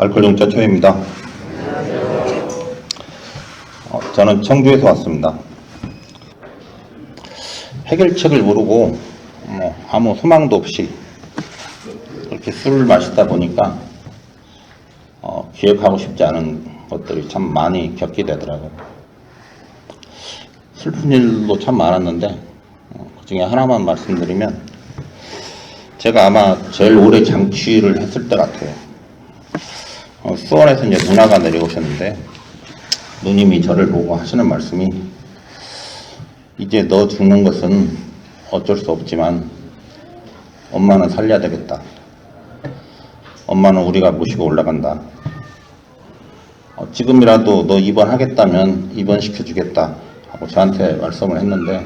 알코올용자 최입니다. 저는 청주에서 왔습니다. 해결책을 모르고 아무 소망도 없이 그렇게 술을 마시다 보니까 기억하고 싶지 않은 것들이 참 많이 겪게 되더라고요. 슬픈 일도 참 많았는데 그 중에 하나만 말씀드리면, 제가 아마 제일 오래 장취를 했을 때 같아요. 수원에서 이제 누나가 내려오셨는데 누님이 저를 보고 하시는 말씀이, 이제 너 죽는 것은 어쩔 수 없지만 엄마는 살려야 되겠다. 엄마는 우리가 모시고 올라간다. 지금이라도 너 입원하겠다면 입원시켜주겠다 하고 저한테 말씀을 했는데,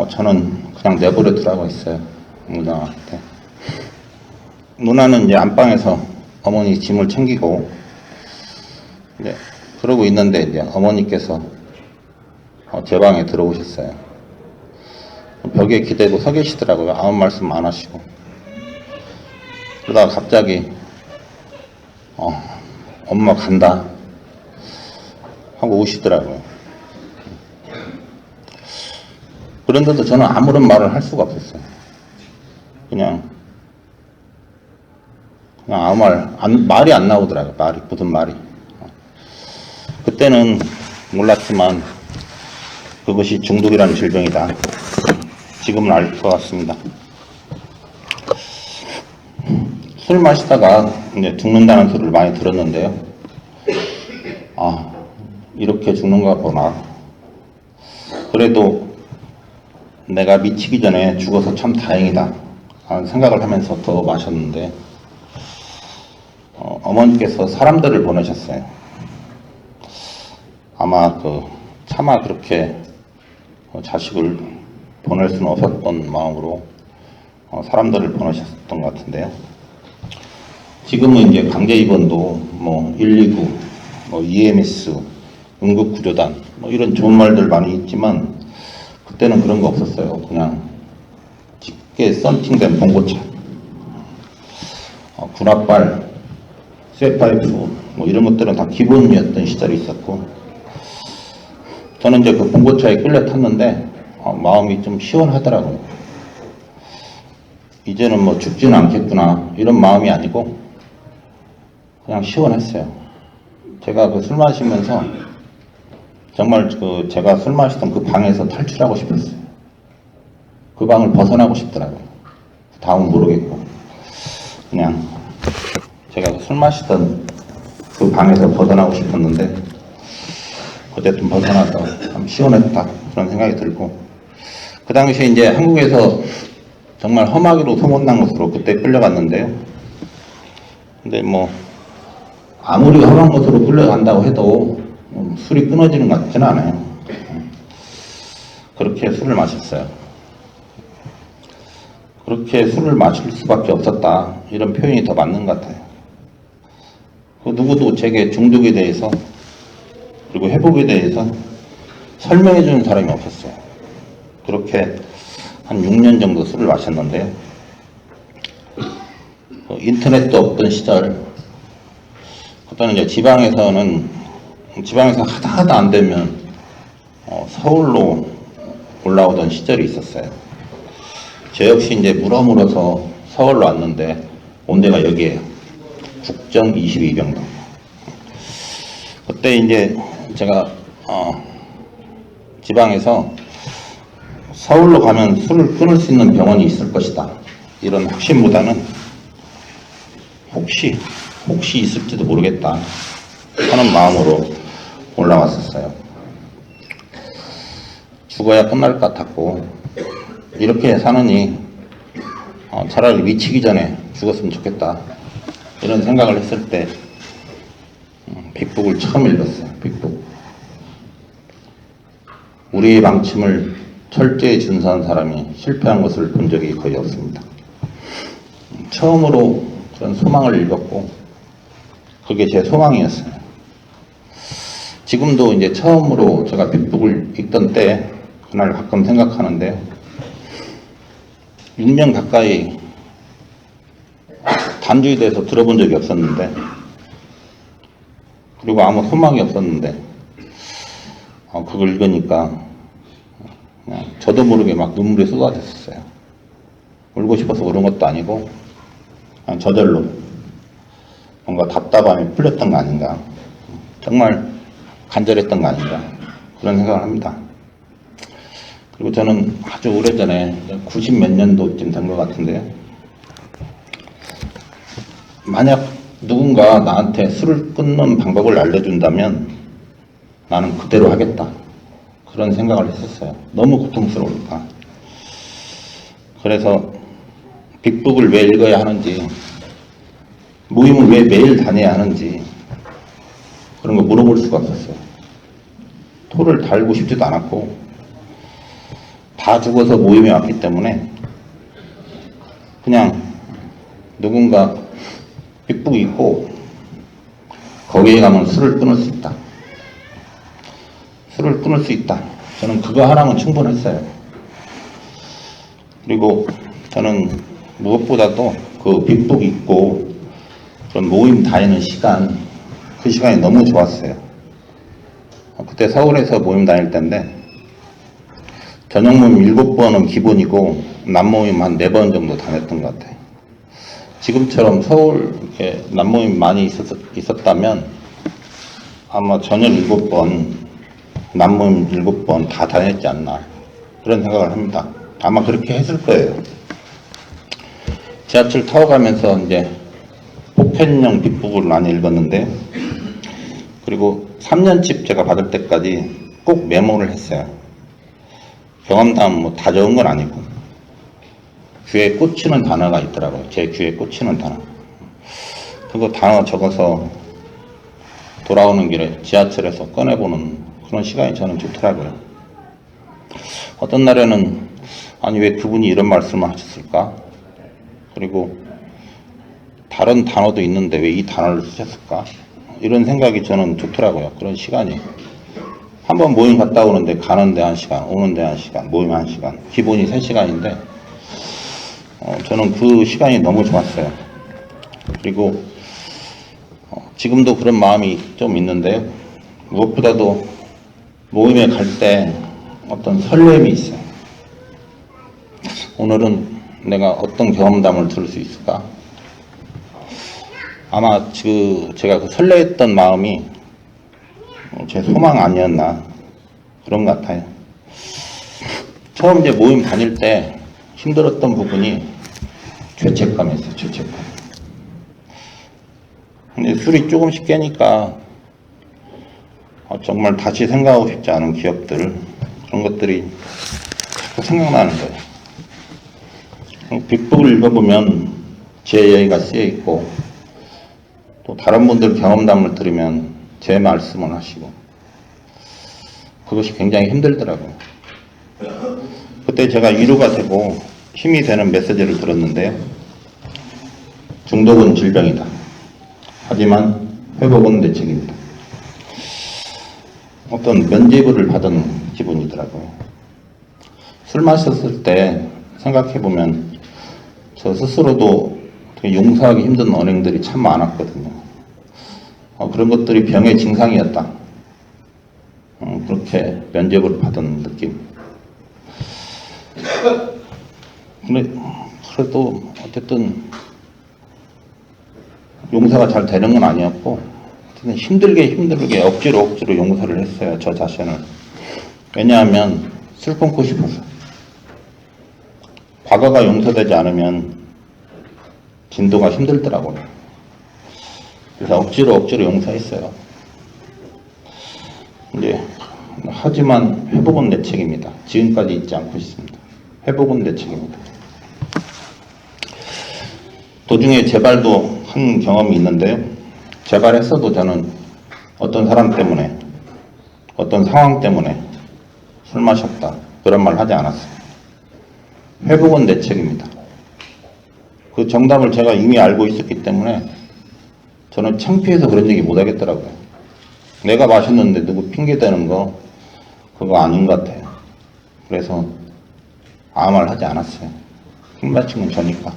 저는 그냥 내버려 두라고 했어요. 누나한테. 누나는 이제 안방에서 어머니 짐을 챙기고 이제 그러고 있는데, 이제 어머니께서 제 방에 들어오셨어요. 벽에 기대고 서 계시더라고요. 아무 말씀 안 하시고. 그러다가 갑자기 엄마 간다 하고 오시더라고요. 그런데도 저는 아무런 말을 할 수가 없었어요. 그냥 아무 말이 안 나오더라고요. 무슨 말이. 그때는 몰랐지만 그것이 중독이라는 질병이다. 지금은 알 것 같습니다. 술 마시다가 이제 죽는다는 소리를 많이 들었는데요. 이렇게 죽는가 보나. 그래도 내가 미치기 전에 죽어서 참 다행이다 하는 생각을 하면서 더 마셨는데, 어머니께서 사람들을 보내셨어요. 아마 차마 그렇게 자식을 보낼 수는 없었던 마음으로 사람들을 보내셨던 것 같은데요. 지금은 이제 강제 입원도 119, EMS, 응급구조단 이런 좋은 말들 많이 있지만, 그때는 그런 거 없었어요. 그냥 짙게 썬팅된 봉고차, 군합발, 쇠파이프 이런 것들은 다 기본이었던 시절이 있었고, 저는 이제 그 봉고차에 끌려 탔는데 마음이 좀 시원하더라고요. 이제는 죽지는 않겠구나 이런 마음이 아니고 그냥 시원했어요. 제가 술 마시면서 정말 제가 술 마시던 그 방에서 탈출하고 싶었어요. 그 방을 벗어나고 싶더라고요. 다음은 모르겠고, 그냥 제가 술 마시던 그 방에서 벗어나고 싶었는데, 어쨌든 벗어나서 참 시원했다 그런 생각이 들고, 그 당시에 이제 한국에서 정말 험하기로 소문난 것으로 그때 끌려갔는데요. 근데 아무리 험한 것으로 끌려간다고 해도 술이 끊어지는 것 같지는 않아요. 그렇게 술을 마셨어요. 그렇게 술을 마실 수밖에 없었다 이런 표현이 더 맞는 것 같아요. 누구도 제게 중독에 대해서 그리고 회복에 대해서 설명해 주는 사람이 없었어요. 그렇게 한 6년 정도 술을 마셨는데요. 인터넷도 없던 시절, 그때는 이제 지방에서 하다 안 되면 서울로 올라오던 시절이 있었어요. 저 역시 이제 물어서 서울로 왔는데 온 데가 여기에요. 국정 22병동. 그때 이제 제가 지방에서 서울로 가면 술을 끊을 수 있는 병원이 있을 것이다 이런 확신보다는 혹시 있을지도 모르겠다 하는 마음으로 올라왔었어요. 죽어야 끝날 것 같았고, 이렇게 사느니 차라리 미치기 전에 죽었으면 좋겠다 이런 생각을 했을 때 빅북을 처음 읽었어요. 빅북. 우리의 방침을 철저히 준수한 사람이 실패한 것을 본 적이 거의 없습니다. 처음으로 그런 소망을 읽었고, 그게 제 소망이었어요. 지금도 이제 처음으로 제가 빅북을 읽던 때 그날 가끔 생각하는데, 6년 가까이 단주에 대해서 들어본 적이 없었는데, 그리고 아무 소망이 없었는데, 그걸 읽으니까 그냥 저도 모르게 막 눈물이 쏟아졌어요. 울고 싶어서 울은 것도 아니고 그냥 저절로 뭔가 답답함이 풀렸던 거 아닌가, 정말 간절했던 거 아닌가, 그런 생각을 합니다. 그리고 저는 아주 오래전에 90 몇 년도쯤 된 것 같은데요, 만약 누군가 나한테 술을 끊는 방법을 알려준다면 나는 그대로 하겠다, 그런 생각을 했었어요. 너무 고통스러우니까. 그래서 빅북을 왜 읽어야 하는지, 모임을 왜 매일 다녀야 하는지, 그런 거 물어볼 수가 없었어요. 토를 달고 싶지도 않았고, 다 죽어서 모임에 왔기 때문에 그냥 누군가 빅북이 있고 거기에 가면 술을 끊을 수 있다, 술을 끊을 수 있다, 저는 그거 하나면 충분했어요. 그리고 저는 무엇보다도 그 빅북 있고 그런 모임 다니는 시간, 그 시간이 너무 좋았어요. 그때 서울에서 모임 다닐 때인데 저녁 모임 7번은 기본이고 남모임 한 4번 정도 다녔던 것 같아요. 지금처럼 서울 이렇게 남모임 많이 있었다면 아마 저녁 7번, 남모임 7번 다 다녔지 않나, 그런 생각을 합니다. 아마 그렇게 했을 거예요. 지하철 타고 가면서 이제 보편형 빅북을 많이 읽었는데, 그리고 3년집 제가 받을 때까지 꼭 메모를 했어요. 경험담 뭐 다 적은 건 아니고 귀에 꽂히는 단어가 있더라고요. 제 귀에 꽂히는 단어. 그거 단어 적어서 돌아오는 길에 지하철에서 꺼내보는 그런 시간이 저는 좋더라고요. 어떤 날에는 아니 왜 그분이 이런 말씀을 하셨을까? 그리고 다른 단어도 있는데 왜 이 단어를 쓰셨을까? 이런 생각이 저는 좋더라고요. 그런 시간이. 한번 모임 갔다 오는데 가는데 1시간, 오는데 1시간, 모임 1시간, 기본이 3시간인데 저는 그 시간이 너무 좋았어요. 그리고 지금도 그런 마음이 좀 있는데요, 무엇보다도 모임에 갈 때 어떤 설렘이 있어요. 오늘은 내가 어떤 경험담을 들을 수 있을까? 아마 제가 그 설레했던 마음이 제 소망 아니었나, 그런 것 같아요. 처음 이제 모임 다닐 때 힘들었던 부분이 죄책감이었어요. 죄책감. 근데 술이 조금씩 깨니까 정말 다시 생각하고 싶지 않은 기억들, 그런 것들이 자꾸 생각나는 거예요. 빅북을 읽어보면 제 얘기가 쓰여있고, 또 다른 분들 경험담을 들으면 제 말씀을 하시고, 그것이 굉장히 힘들더라고요. 그때 제가 위로가 되고 힘이 되는 메시지를 들었는데요, 중독은 질병이다, 하지만 회복은 내 책임이다. 어떤 면죄부를 받은 기분이더라고요. 술 마셨을 때 생각해보면 저 스스로도 되게 용서하기 힘든 언행들이 참 많았거든요. 그런 것들이 병의 증상이었다, 그렇게 면죄부를 받은 느낌. 근데 그래도 어쨌든 용서가 잘 되는 건 아니었고, 힘들게 억지로 용서를 했어요, 저 자신을. 왜냐하면 술 끊고 싶어서. 과거가 용서되지 않으면 진도가 힘들더라고요. 그래서 억지로 용서했어요. 이제 하지만 회복은 내 책임이다, 지금까지 잊지 않고 있습니다. 회복은 내 책임이다. 도중에 재발도 한 경험이 있는데요, 재발했어도 저는 어떤 사람 때문에, 어떤 상황 때문에 술 마셨다, 그런 말 하지 않았어요. 회복은 내 책임이다. 그 정답을 제가 이미 알고 있었기 때문에 저는 창피해서 그런 얘기 못 하겠더라고요. 내가 마셨는데 누구 핑계대는 거, 그거 아닌 것 같아요. 그래서 아무 말 하지 않았어요. 술 마신 건 저니까.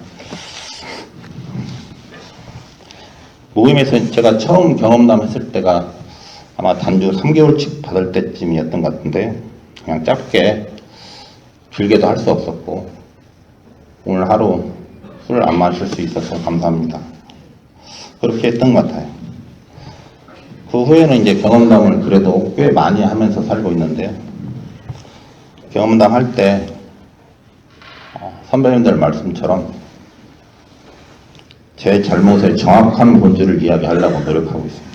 모임에서 제가 처음 경험담 했을 때가 아마 단주 3개월씩 받을 때쯤이었던 것 같은데요. 그냥 짧게, 길게도 할 수 없었고, 오늘 하루 술 안 마실 수 있어서 감사합니다. 그렇게 했던 것 같아요. 그 후에는 이제 경험담을 그래도 꽤 많이 하면서 살고 있는데요. 경험담 할 때 선배님들 말씀처럼 제 잘못의 정확한 본질을 이야기하려고 노력하고 있습니다.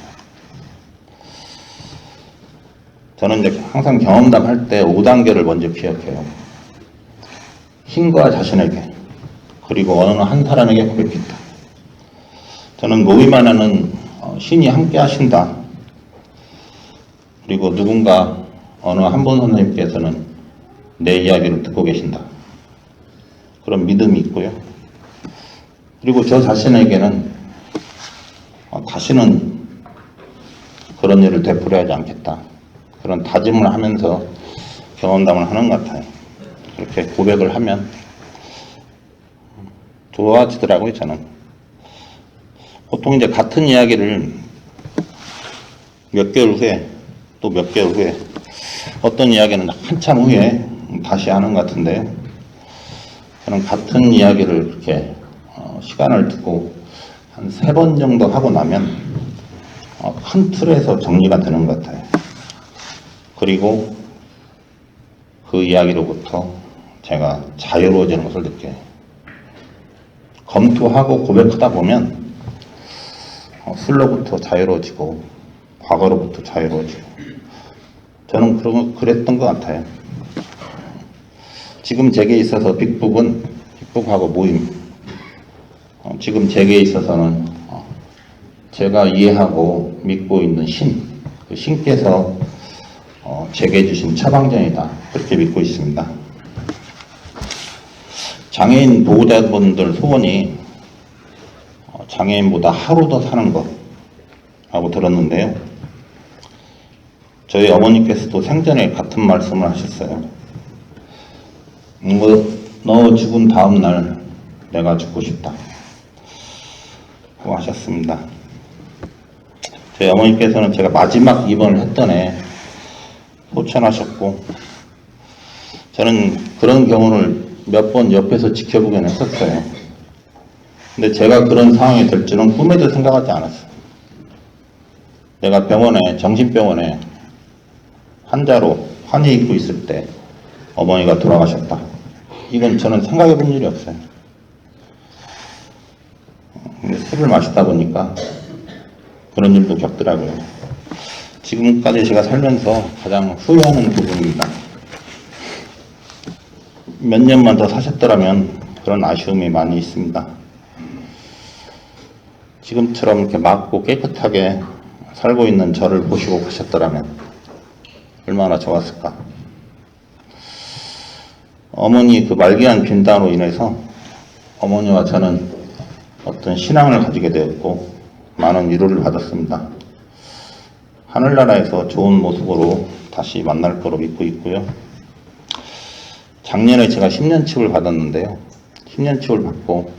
저는 이제 항상 경험담 할 때 5단계를 먼저 기억해요. 신과 자신에게, 그리고 어느 한 사람에게 고백했다. 저는 모임 안에는 신이 함께 하신다. 그리고 누군가 어느 한 분 선생님께서는 내 이야기를 듣고 계신다. 그런 믿음이 있고요. 그리고 저 자신에게는 다시는 그런 일을 되풀이하지 않겠다. 그런 다짐을 하면서 경험담을 하는 것 같아요. 그렇게 고백을 하면 좋아지더라고요, 저는. 보통 이제 같은 이야기를 몇 개월 후에, 또 몇 개월 후에, 어떤 이야기는 한참 후에 다시 하는 것 같은데요. 저는 같은 이야기를 그렇게 시간을 두고 한 3번 정도 하고 나면 큰 틀에서 정리가 되는 것 같아요. 그리고 그 이야기로부터 제가 자유로워지는 것을 느껴요. 검토하고 고백하다 보면 술로부터 자유로워지고 과거로부터 자유로워지고, 저는 그랬던 것 같아요. 지금 제게 있어서 빅북하고 모임, 지금 제게 있어서는 제가 이해하고 믿고 있는 그 신께서 제게 주신 처방전이다. 그렇게 믿고 있습니다. 장애인 보호자분들 소원이 장애인보다 하루 더 사는 것라고 들었는데요. 저희 어머니께서도 생전에 같은 말씀을 하셨어요. 너 죽은 다음 날 내가 죽고 싶다 고 하셨습니다. 저희 어머니께서는 제가 마지막 입원을 했던 해 소천하셨고, 저는 그런 경우를 몇 번 옆에서 지켜보긴 했었어요. 근데 제가 그런 상황이 될 줄은 꿈에도 생각하지 않았어요. 내가 정신병원에 환자로 환히 입고 있을 때 어머니가 돌아가셨다. 이건 저는 생각해 본 일이 없어요. 근데 술을 마시다 보니까 그런 일도 겪더라고요. 지금까지 제가 살면서 가장 후회하는 부분입니다. 몇 년만 더 사셨더라면 그런 아쉬움이 많이 있습니다. 지금처럼 이렇게 맑고 깨끗하게 살고 있는 저를 보시고 가셨더라면 얼마나 좋았을까. 어머니 그 말기암 진단으로 인해서 어머니와 저는 어떤 신앙을 가지게 되었고 많은 위로를 받았습니다. 하늘나라에서 좋은 모습으로 다시 만날 거로 믿고 있고요. 작년에 제가 10년칩을 받았는데요. 10년칩을 받고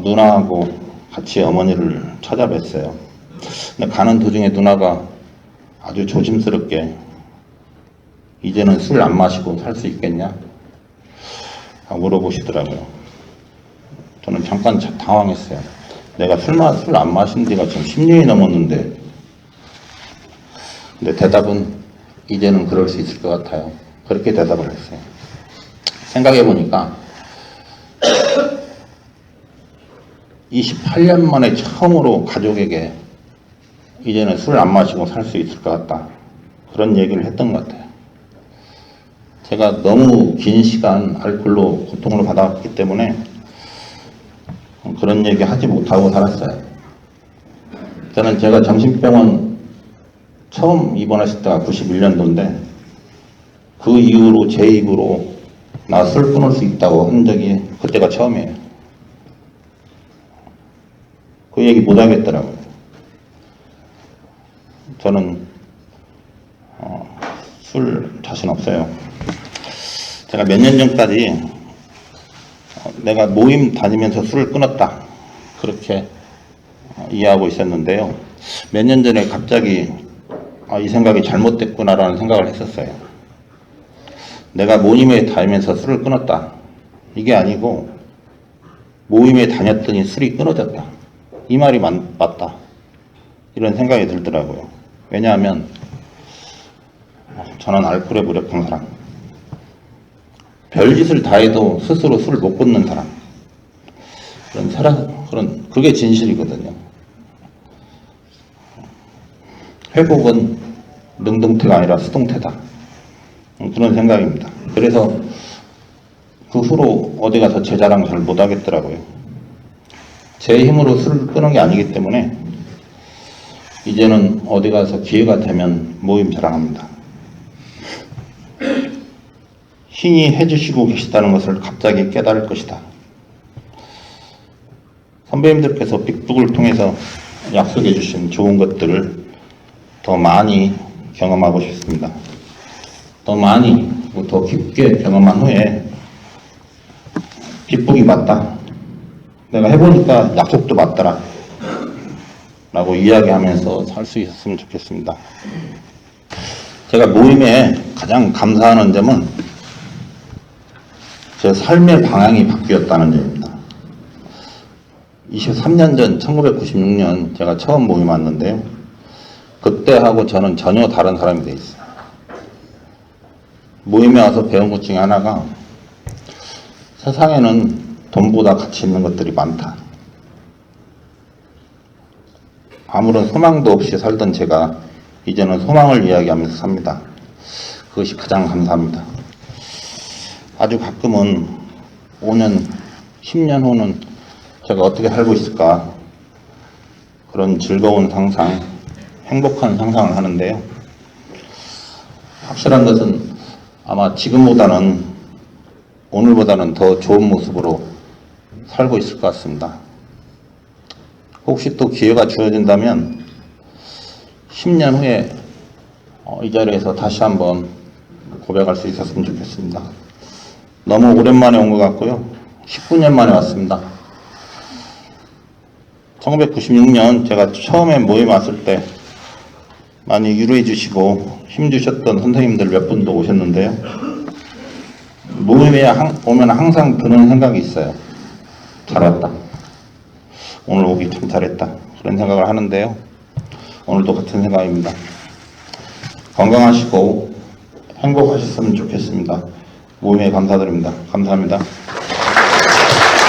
누나하고 같이 어머니를 찾아뵀어요. 근데 가는 도중에 누나가 아주 조심스럽게 이제는 술 안 마시고 살 수 있겠냐? 물어보시더라고요. 저는 잠깐 당황했어요. 내가 술 안 마신 지가 지금 10년이 넘었는데, 근데 대답은 이제는 그럴 수 있을 것 같아요. 그렇게 대답을 했어요. 생각해 보니까 28년 만에 처음으로 가족에게 이제는 술 안 마시고 살 수 있을 것 같다. 그런 얘기를 했던 것 같아요. 제가 너무 긴 시간 알코올로 고통을 받았기 때문에 그런 얘기 하지 못하고 살았어요. 저는 제가 정신병원 처음 입원했을 때가 91년도인데 그 이후로 제 입으로 나 술 끊을 수 있다고 한 적이 그때가 처음이에요. 그 얘기 못 하겠더라고요. 저는 술 자신 없어요. 제가 몇 년 전까지 내가 모임 다니면서 술을 끊었다 그렇게 이해하고 있었는데요. 몇 년 전에 갑자기 이 생각이 잘못됐구나라는 생각을 했었어요. 내가 모임에 다니면서 술을 끊었다. 이게 아니고 모임에 다녔더니 술이 끊어졌다. 이 말이 맞다. 이런 생각이 들더라고요. 왜냐하면 저는 알코올에 무력한 사람, 별짓을 다 해도 스스로 술을 못 끊는 사람, 그게 진실이거든요. 회복은 능동태가 아니라 수동태다. 그런 생각입니다. 그래서 그 후로 어디 가서 제 자랑 잘 못하겠더라고요. 제 힘으로 술을 끊은 게 아니기 때문에 이제는 어디 가서 기회가 되면 모임 자랑합니다. 신이 해주시고 계시다는 것을 갑자기 깨달을 것이다. 선배님들께서 빅북을 통해서 약속해 주신 좋은 것들을 더 많이 경험하고 싶습니다. 더 많이, 더 깊게 경험한 후에 빅북이 맞다. 내가 해보니까 약속도 맞더라. 라고 이야기하면서 살 수 있었으면 좋겠습니다. 제가 모임에 가장 감사하는 점은 제 삶의 방향이 바뀌었다는 점입니다. 23년 전 1996년 제가 처음 모임 왔는데요. 그때하고 저는 전혀 다른 사람이 돼 있어요. 모임에 와서 배운 것 중에 하나가 세상에는 돈보다 가치 있는 것들이 많다. 아무런 소망도 없이 살던 제가 이제는 소망을 이야기하면서 삽니다. 그것이 가장 감사합니다. 아주 가끔은 5년, 10년 후는 제가 어떻게 살고 있을까, 그런 즐거운 상상, 행복한 상상을 하는데요. 확실한 것은 아마 지금보다는, 오늘보다는 더 좋은 모습으로 살고 있을 것 같습니다. 혹시 또 기회가 주어진다면 10년 후에 이 자리에서 다시 한번 고백할 수 있었으면 좋겠습니다. 너무 오랜만에 온 것 같고요. 19년 만에 왔습니다. 1996년 제가 처음에 모임 왔을 때 많이 위로해 주시고 힘 주셨던 선생님들 몇 분도 오셨는데요. 모임에 오면 항상 드는 생각이 있어요. 잘 왔다. 오늘 오기 참 잘했다. 그런 생각을 하는데요. 오늘도 같은 생각입니다. 건강하시고 행복하셨으면 좋겠습니다. 모임에 감사드립니다. 감사합니다.